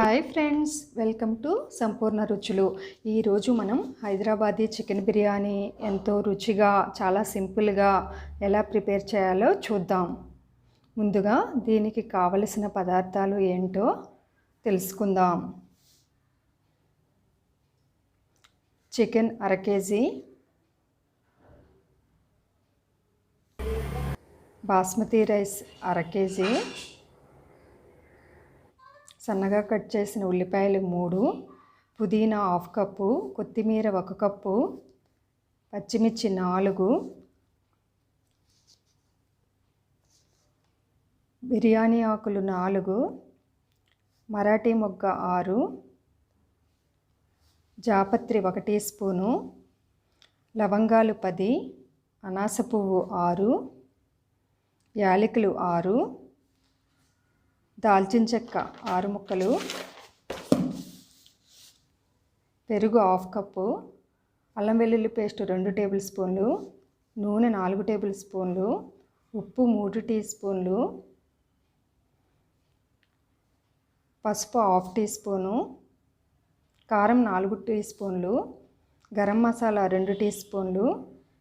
Hi friends, welcome to సంపూర్ణ రుచులు. ఈరోజు మనం హైదరాబాదీ చికెన్ బిర్యానీ ఎంతో రుచిగా చాలా సింపుల్గా ఎలా ప్రిపేర్ చేయాలో చూద్దాం. ముందుగా దీనికి కావలసిన పదార్థాలు ఏంటో తెలుసుకుందాం. చికెన్ అర కేజీ, బాస్మతి రైస్ అర కేజీ, సన్నగా కట్ చేసిన ఉల్లిపాయలు 3, పుదీనా 1/2 కప్పు, కొత్తిమీర 1 కప్పు, పచ్చిమిర్చి 4, బిర్యానీ ఆకులు 4, మరాఠీ మొగ్గ 6, జాపత్రి 1 టీ స్పూను, లవంగాలు 10, అనాస పువ్వు 6, యాలకులు 6, దాల్చిన చెక్క 6 ముక్కలు, పెరుగు 1/2 కప్పు, అల్లం వెల్లుల్లి పేస్ట్ 2 టేబుల్ స్పూన్లు, నూనె 4 టేబుల్ స్పూన్లు, ఉప్పు 3 టీ స్పూన్లు, పసుపు 1/2 టీ స్పూను, కారం 4 టీ స్పూన్లు, గరం మసాలా 2 టీ స్పూన్లు,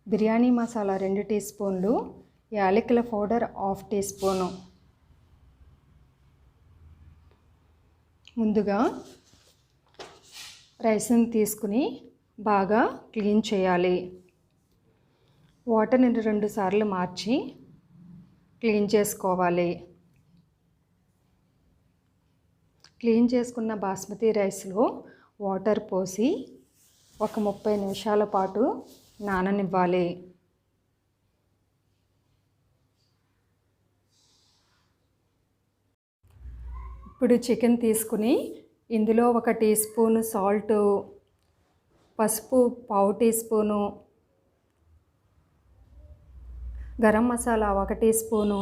బిర్యానీ మసాలా 2 టీ స్పూన్లు, యాలకుల పౌడర్ 1/2 టీ స్పూను. ముందుగా రైస్ని తీసుకుని బాగా క్లీన్ చేయాలి. వాటర్ని 2 సార్లు మార్చి క్లీన్ చేసుకోవాలి. క్లీన్ చేసుకున్న బాస్మతి రైస్లో వాటర్ పోసి ఒక 30 నిమిషాల పాటు నాననివ్వాలి. ఇప్పుడు చికెన్ తీసుకుని ఇందులో 1 టీ స్పూను సాల్ట్, పసుపు 1/2 teaspoon, garam masala 1 teaspoon,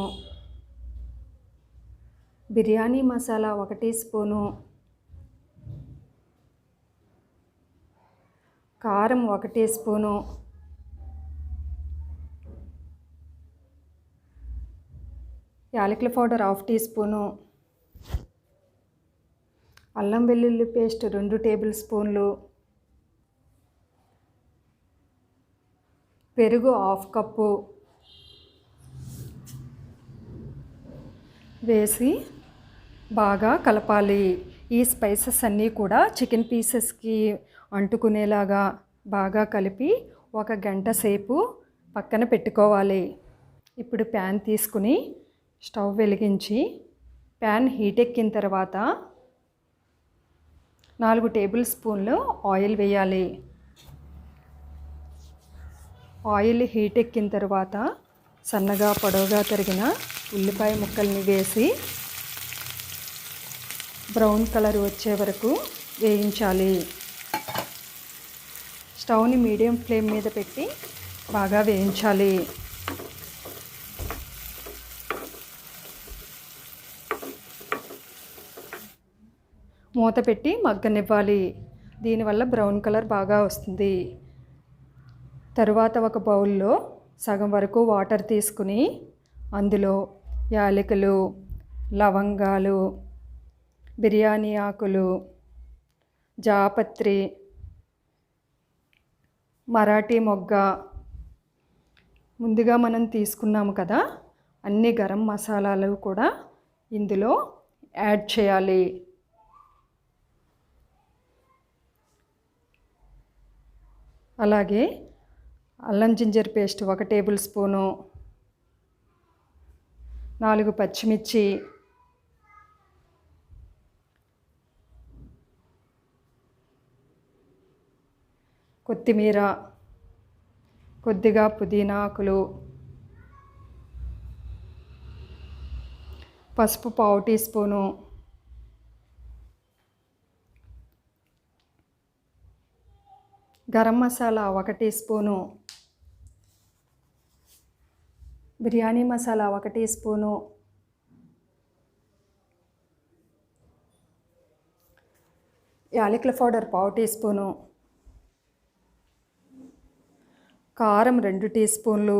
biryani masala 1 teaspoon, కారం 1 టీ స్పూను, యాలకుల పౌడర్ 1/2 టీ స్పూను, అల్లం వెల్లుల్లి పేస్ట్ 2 టేబుల్ స్పూన్లు, పెరుగు 1/2 కప్పు వేసి బాగా కలపాలి. ఈ స్పైసెస్ అన్నీ కూడా చికెన్ పీసెస్కి అంటుకునేలాగా బాగా కలిపి 1 గంట సేపు పక్కన పెట్టుకోవాలి. ఇప్పుడు ప్యాన్ తీసుకుని స్టవ్ వెలిగించి ప్యాన్ హీట్ ఎక్కిన తర్వాత 4 టేబుల్ స్పూన్లు ఆయిల్ వేయాలి. ఆయిల్ హీట్ ఎక్కిన తర్వాత సన్నగా పొడవుగా తరిగిన ఉల్లిపాయ ముక్కల్ని వేసి బ్రౌన్ కలర్ వచ్చే వరకు వేయించాలి. స్టవ్ని మీడియం ఫ్లేమ్ మీద పెట్టి బాగా వేయించాలి. మూత పెట్టి మగ్గనివ్వాలి. దీనివల్ల బ్రౌన్ కలర్ బాగా వస్తుంది. తరువాత ఒక బౌల్లో సగం వరకు వాటర్ తీసుకుని అందులో యాలకులు, లవంగాలు, బిర్యానీ ఆకులు, జాపత్రి, మరాఠీ మొగ్గ, ముందుగా మనం తీసుకున్నాము కదా అన్ని గరం మసాలాలు కూడా ఇందులో యాడ్ చేయాలి. అలాగే అల్లం జింజర్ పేస్ట్ 1 టేబుల్ స్పూను, 4 పచ్చిమిర్చి, కొత్తిమీర, కొద్దిగా పుదీనా ఆకులు, పసుపు 1/2 teaspoon, garam masala 1 teaspoon, biryani masala 1 teaspoon, యాలకుల పౌడర్ 1/2 టీ స్పూను, కారం 2 టీ స్పూన్లు,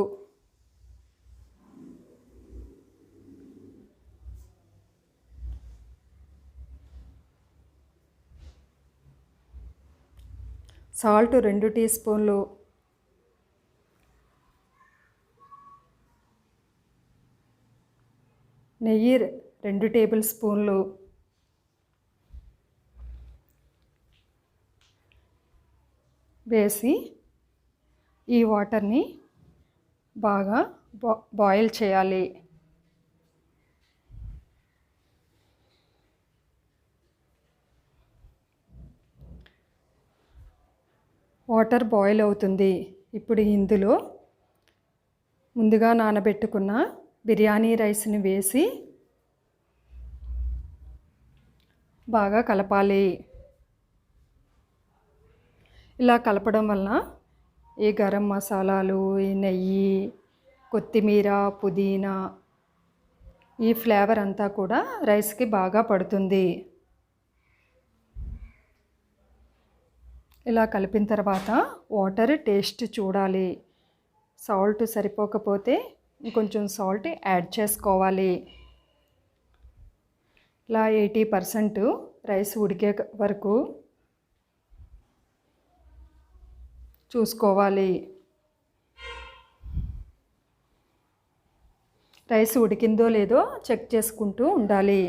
సాల్ట్ 2 టీ స్పూన్లు, నెయ్యి 2 టేబుల్ స్పూన్లు, వేసి ఈ వాటర్ని బాగా బాయిల్ చేయాలి. వాటర్ బాయిల్ అవుతుంది. ఇప్పుడు ఇందులో ముందుగా నానబెట్టుకున్న బిర్యానీ రైస్ని వేసి బాగా కలపాలి. ఇలా కలపడం వలన ఈ గరం మసాలాలు, ఈ నెయ్యి, కొత్తిమీర, పుదీనా ఈ ఫ్లేవర్ అంతా కూడా రైస్కి బాగా పడుతుంది. ఇలా కలిపిన తర్వాత వాటర్ టేస్ట్ చూడాలి. సాల్ట్ సరిపోకపోతే ఇంకొంచెం సాల్ట్ యాడ్ చేసుకోవాలి. ఇలా 80% రైస్ ఉడికే వరకు చూసుకోవాలి. రైస్ ఉడికిందో లేదో చెక్ చేసుకుంటూ ఉండాలి.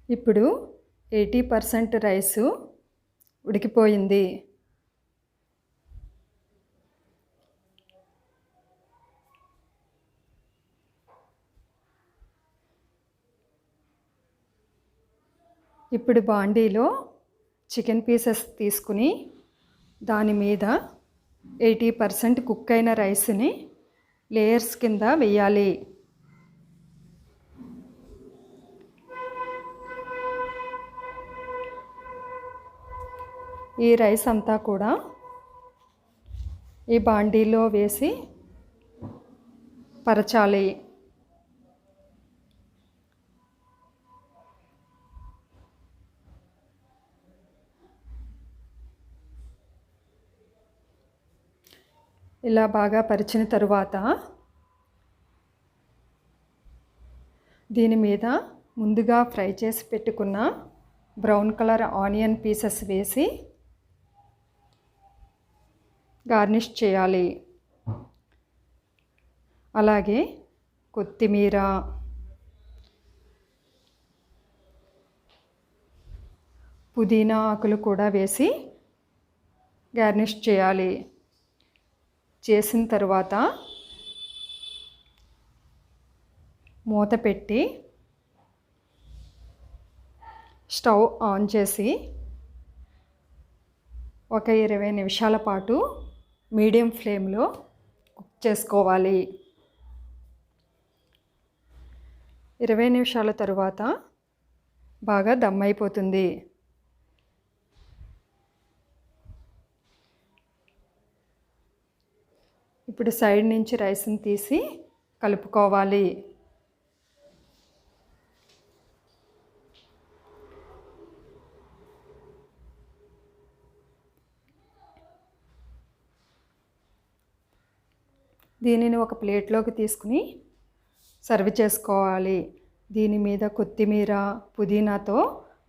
ఇప్పుడు 80% రైసు ఉడికిపోయింది. ఇప్పుడు బాండీలో చికెన్ పీసెస్ తీసుకుని దాని మీద 80% కుక్ అయిన రైస్ని లేయర్స్ కింద వేయాలి. ఈ రైస్ అంతా కూడా ఈ బాండీలో వేసి పరచాలి. ఇలా బాగా పరిచిన తరువాత దీని మీద ముందుగా ఫ్రై చేసి పెట్టుకున్న బ్రౌన్ కలర్ ఆనియన్ పీసెస్ వేసి గార్నిష్ చేయాలి. అలాగే కొత్తిమీర, పుదీనా ఆకులు కూడా వేసి గార్నిష్ చేయాలి. చేసిన తర్వాత మూత పెట్టి స్టవ్ ఆన్ చేసి ఒక 20 నిమిషాల పాటు మీడియం ఫ్లేమ్లో కుక్ చేసుకోవాలి. 20 నిమిషాల తరువాత బాగా దమ్ అయిపోతుంది. ఇప్పుడు సైడ్ నుంచి రైస్ని తీసి కలుపుకోవాలి. దీనిని ఒక ప్లేట్లోకి తీసుకుని సర్వ్ చేసుకోవాలి. దీని మీద కొత్తిమీర, పుదీనాతో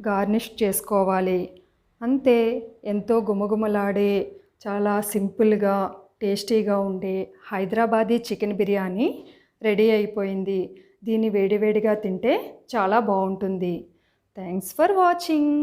గార్నిష్ చేసుకోవాలి. అంతే, ఎంతో గుమగుమలాడే, చాలా సింపుల్గా టేస్టీగా ఉండే హైదరాబాదీ చికెన్ బిర్యానీ రెడీ అయిపోయింది. దీన్ని వేడివేడిగా తింటే చాలా బాగుంటుంది. Thanks for watching.